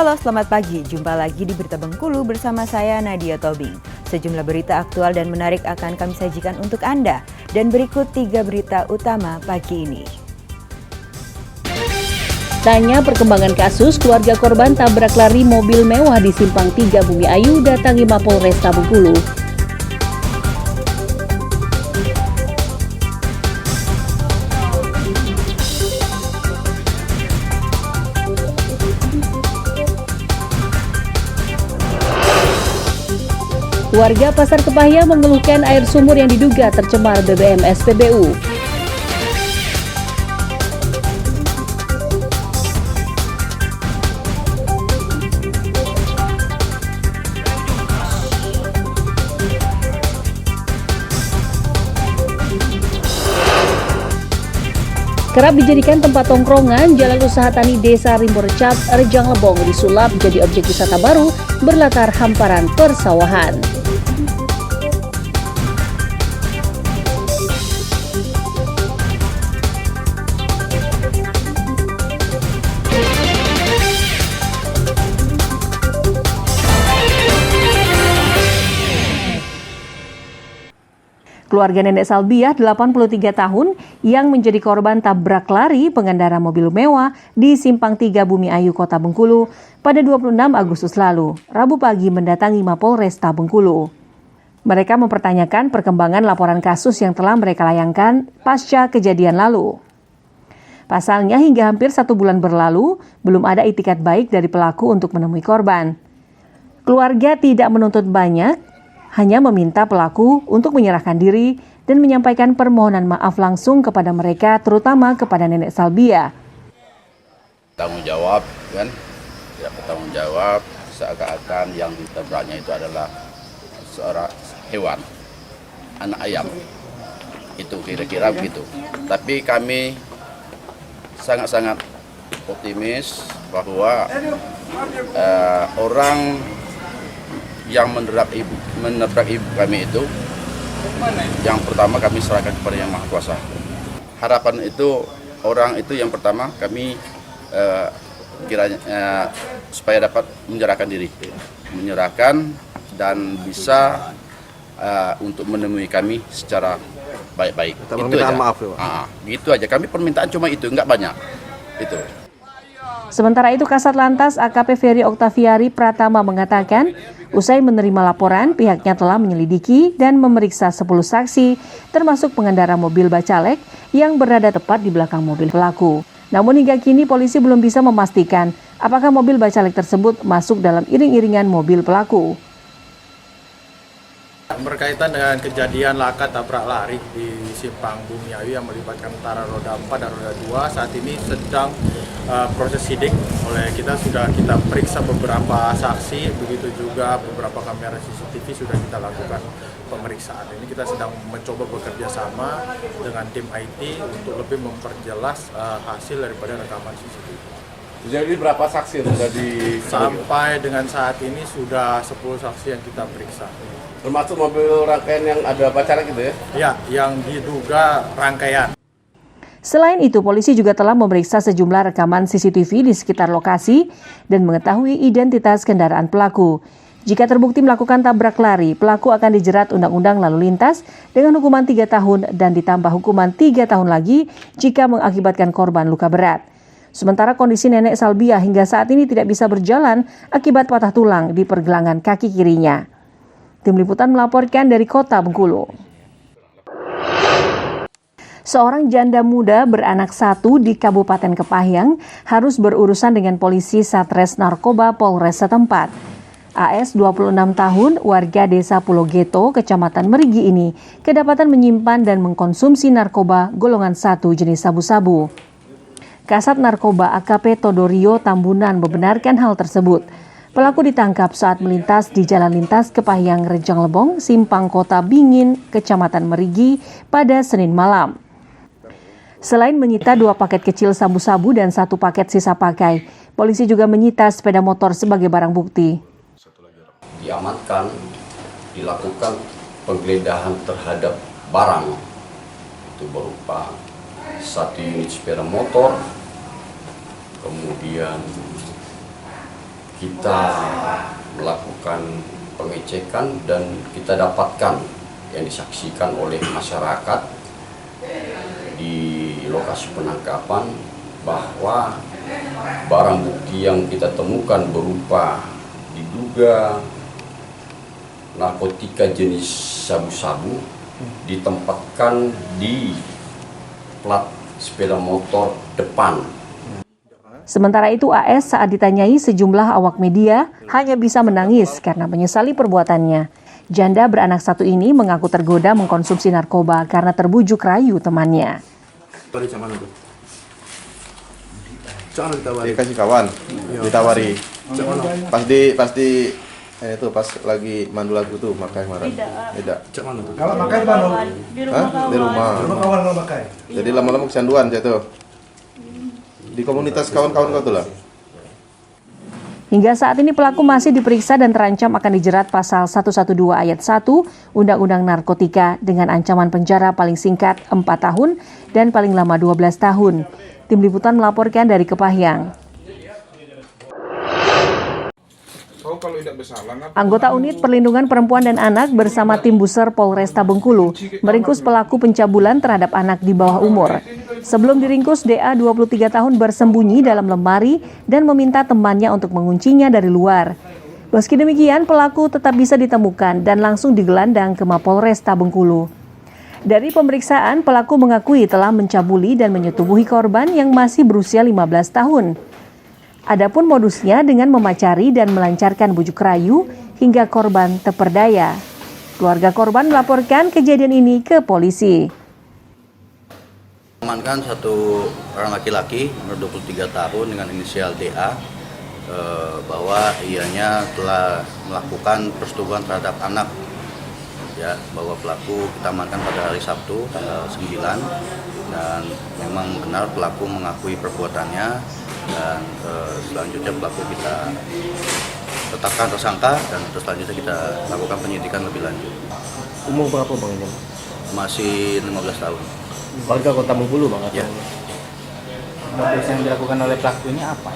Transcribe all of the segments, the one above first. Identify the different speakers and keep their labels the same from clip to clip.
Speaker 1: Halo, selamat pagi. Jumpa lagi di Berita Bengkulu bersama saya Nadia Tobing. Sejumlah berita aktual dan menarik akan kami sajikan untuk Anda. Dan berikut 3 berita utama pagi ini.
Speaker 2: Tanya perkembangan kasus keluarga korban tabrak lari mobil mewah di Simpang 3 Bumi Ayu datangi Mapolresta Bengkulu. Warga Pasar Kepahya mengeluhkan air sumur yang diduga tercemar BBM SPBU. Kerap dijadikan tempat tongkrongan, jalan usaha tani Desa Rimborcap, Rejang Lebong disulap jadi objek wisata baru berlatar hamparan persawahan. Keluarga Nenek Salbiah, 83 tahun, yang menjadi korban tabrak lari pengendara mobil mewah di Simpang 3 Bumi Ayu, Kota Bengkulu pada 26 Agustus lalu, Rabu pagi mendatangi Mapolresta Bengkulu. Mereka mempertanyakan perkembangan laporan kasus yang telah mereka layangkan pasca kejadian lalu. Pasalnya hingga hampir 1 bulan berlalu, belum ada itikat baik dari pelaku untuk menemui korban. Keluarga tidak menuntut banyak, hanya meminta pelaku untuk menyerahkan diri dan menyampaikan permohonan maaf langsung kepada mereka, terutama kepada Nenek Salbiah.
Speaker 3: Tanggung jawab, kan? Tidak bertanggung jawab, seakan-akan yang ditabraknya itu adalah seorang hewan, anak ayam. Itu kira-kira begitu. Tapi kami sangat-sangat optimis bahwa orang yang menabrak ibu kami itu, yang pertama kami serahkan kepada Yang Maha Kuasa. Harapan itu, orang itu yang pertama kami kiranya supaya dapat menyerahkan dan bisa untuk menemui kami secara baik-baik. Itu aja. Maaf, ya, gitu aja. Kami permintaan cuma itu, enggak banyak. Itu.
Speaker 2: Sementara itu, Kasat Lantas AKP Ferry Oktaviari Pratama mengatakan, usai menerima laporan, pihaknya telah menyelidiki dan memeriksa 10 saksi, termasuk pengendara mobil bacalek yang berada tepat di belakang mobil pelaku. Namun hingga kini polisi belum bisa memastikan apakah mobil bacalek tersebut masuk dalam iring-iringan mobil pelaku.
Speaker 4: Berkaitan dengan kejadian laka tabrak lari di Simpang Bumi Ayu yang melibatkan antara roda 4 dan roda 2, saat ini sedang proses sidik. Oleh kita periksa beberapa saksi, begitu juga beberapa kamera CCTV sudah kita lakukan pemeriksaan. Ini kita sedang mencoba bekerja sama dengan tim IT untuk lebih memperjelas hasil daripada rekaman CCTV.
Speaker 5: Jadi berapa saksi yang sudah
Speaker 4: Sampai dengan saat ini sudah 10 saksi yang kita periksa.
Speaker 5: Termasuk mobil rangkaian yang ada bacalek gitu ya?
Speaker 4: Ya, yang diduga rangkaian.
Speaker 2: Selain itu, polisi juga telah memeriksa sejumlah rekaman CCTV di sekitar lokasi dan mengetahui identitas kendaraan pelaku. Jika terbukti melakukan tabrak lari, pelaku akan dijerat Undang-Undang Lalu Lintas dengan hukuman 3 tahun dan ditambah hukuman 3 tahun lagi jika mengakibatkan korban luka berat. Sementara kondisi Nenek Salbiah hingga saat ini tidak bisa berjalan akibat patah tulang di pergelangan kaki kirinya. Tim Liputan melaporkan dari Kota Bengkulu. Seorang janda muda beranak 1 di Kabupaten Kepahyang harus berurusan dengan polisi Satres Narkoba Polres setempat. AS 26 tahun, warga desa Pulau Geto, Kecamatan Merigi ini, kedapatan menyimpan dan mengkonsumsi narkoba golongan 1 jenis sabu-sabu. Kasat Narkoba AKP Todorio Tambunan membenarkan hal tersebut. Pelaku ditangkap saat melintas di Jalan Lintas Kepahyang Rejang Lebong, Simpang Kota Bingin, Kecamatan Merigi pada Senin malam. Selain menyita 2 paket kecil sabu-sabu dan 1 paket sisa pakai, polisi juga menyita sepeda motor sebagai barang bukti.
Speaker 6: Diamankan, dilakukan penggeledahan terhadap barang, itu berupa 1 unit sepeda motor, kemudian kita melakukan pengecekan dan kita dapatkan yang disaksikan oleh masyarakat di lokasi penangkapan bahwa barang bukti yang kita temukan berupa diduga narkotika jenis sabu-sabu ditempatkan di plat sepeda motor depan.
Speaker 2: Sementara itu AS saat ditanyai sejumlah awak media hanya bisa menangis karena menyesali perbuatannya. Janda beranak satu ini mengaku tergoda mengkonsumsi narkoba karena terbujuk rayu temannya.
Speaker 7: Dikasih kawan, ditawari. Pasti itu pas lagi mandu lagu tuh makai marah. Tidak.
Speaker 8: Kalau makai mana?
Speaker 7: Di rumah.
Speaker 8: Rumah kawan kalau makai.
Speaker 7: Jadi lama-lama kecanduan jatuh. Di komunitas kawan-kawan kau tuh lah.
Speaker 2: Hingga saat ini pelaku masih diperiksa dan terancam akan dijerat pasal 112 ayat 1 Undang-Undang Narkotika dengan ancaman penjara paling singkat 4 tahun dan paling lama 12 tahun. Tim Liputan melaporkan dari Kepahyang. Anggota Unit Perlindungan Perempuan dan Anak bersama tim Buser Polresta Bengkulu meringkus pelaku pencabulan terhadap anak di bawah umur. Sebelum diringkus, DA 23 tahun bersembunyi dalam lemari dan meminta temannya untuk menguncinya dari luar. Meski demikian, pelaku tetap bisa ditemukan dan langsung digelandang ke Mapolresta Bengkulu. Dari pemeriksaan, pelaku mengakui telah mencabuli dan menyetubuhi korban yang masih berusia 15 tahun. Adapun modusnya dengan memacari dan melancarkan bujuk rayu hingga korban terperdaya. Keluarga korban melaporkan kejadian ini ke polisi.
Speaker 3: Amankan satu orang laki-laki umur 23 tahun dengan inisial DA bahwa ianya telah melakukan persetubuhan terhadap anak. Ya, bahwa pelaku kita amankan pada hari Sabtu tanggal 9 dan memang benar pelaku mengakui perbuatannya dan selanjutnya pelaku kita tetapkan tersangka dan selanjutnya kita lakukan penyidikan lebih lanjut.
Speaker 9: Umur berapa Bang ini?
Speaker 3: Masih 15 tahun.
Speaker 9: Warga Kota Bengkulu Bang?
Speaker 3: Ya.
Speaker 9: Modus yang dilakukan oleh pelaku ini apa?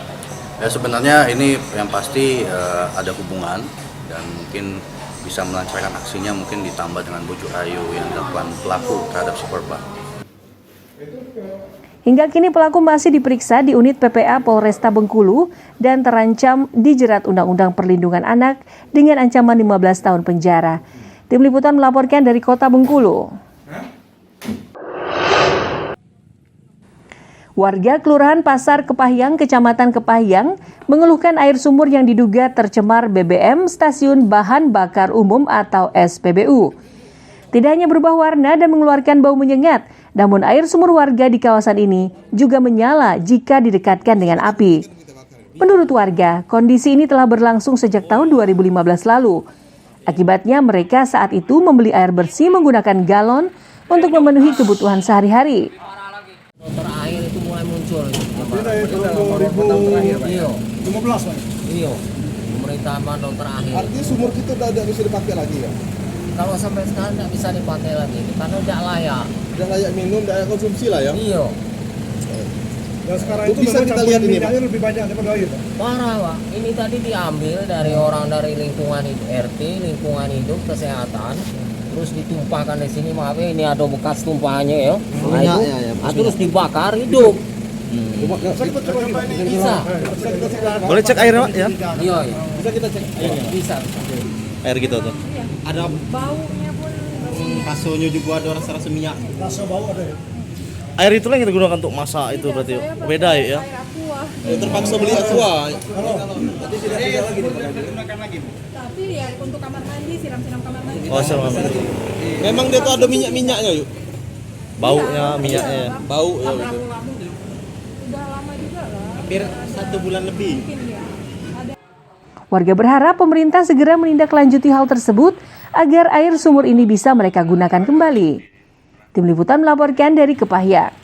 Speaker 3: Ya sebenarnya ini yang pasti ada hubungan dan mungkin bisa melancarkan aksinya mungkin ditambah dengan bujuk rayu yang dilakukan pelaku terhadap si korban.
Speaker 2: Hingga kini pelaku masih diperiksa di unit PPA Polresta Bengkulu dan terancam dijerat Undang-Undang Perlindungan Anak dengan ancaman 15 tahun penjara. Tim Liputan melaporkan dari Kota Bengkulu. Warga Kelurahan Pasar Kepahyang, Kecamatan Kepahyang, mengeluhkan air sumur yang diduga tercemar BBM Stasiun Bahan Bakar Umum atau SPBU. Tidak hanya berubah warna dan mengeluarkan bau menyengat, namun air sumur warga di kawasan ini juga menyala jika didekatkan dengan api. Menurut warga, kondisi ini telah berlangsung sejak tahun 2015 lalu. Akibatnya mereka saat itu membeli air bersih menggunakan galon untuk memenuhi kebutuhan sehari-hari.
Speaker 10: Terakhir itu mulai muncul.
Speaker 8: Iya. 15 Pak.
Speaker 10: Iya. Pemerintah mandor terakhir.
Speaker 8: Artinya sumur kita udah tidak bisa dipakai lagi ya?
Speaker 10: Kalau sampai sekarang tidak bisa dipakai lagi karena tidak layak.
Speaker 8: Tidak layak minum, tidak layak konsumsi lah ya?
Speaker 10: Iya.
Speaker 8: Yang sekarang itu bisa kita lihat ini Pak. Lebih banyak daripada air Pak.
Speaker 10: Parah Pak. Ini tadi diambil dari orang dari lingkungan RT, lingkungan hidup, kesehatan. Terus ditumpahkan di sini, maaf ya, ini ada bekas tumpahannya ya. Nah, itu, terus dibakar hidup. Bisa.
Speaker 9: Boleh cek airnya Pak ya?
Speaker 10: Iya. Bisa kita cek airnya. Bisa.
Speaker 9: Air gitu tuh.
Speaker 10: Ada baunya pun.
Speaker 9: Kasonya juga ada rasa-rasa minyak.
Speaker 8: Rasa bau ada ya?
Speaker 9: Air itu yang kita gunakan untuk masak itu berarti beda ya?
Speaker 8: Terpaksa beli aqua.
Speaker 10: Jadi tidak lagi digunakan lagi. Tapi ya untuk kamar mandi, siram-siram kamar mandi.
Speaker 9: Oh, siram kamar mandi.
Speaker 8: Memang dia tuh ada minyak-minyaknya yuk.
Speaker 9: Baunya, minyaknya ya.
Speaker 8: Bau ya gitu.
Speaker 10: Udah lama juga lah.
Speaker 9: Hampir 1 bulan lebih.
Speaker 2: Warga berharap pemerintah segera menindaklanjuti hal tersebut agar air sumur ini bisa mereka gunakan kembali. Tim Liputan melaporkan dari Kepahyang.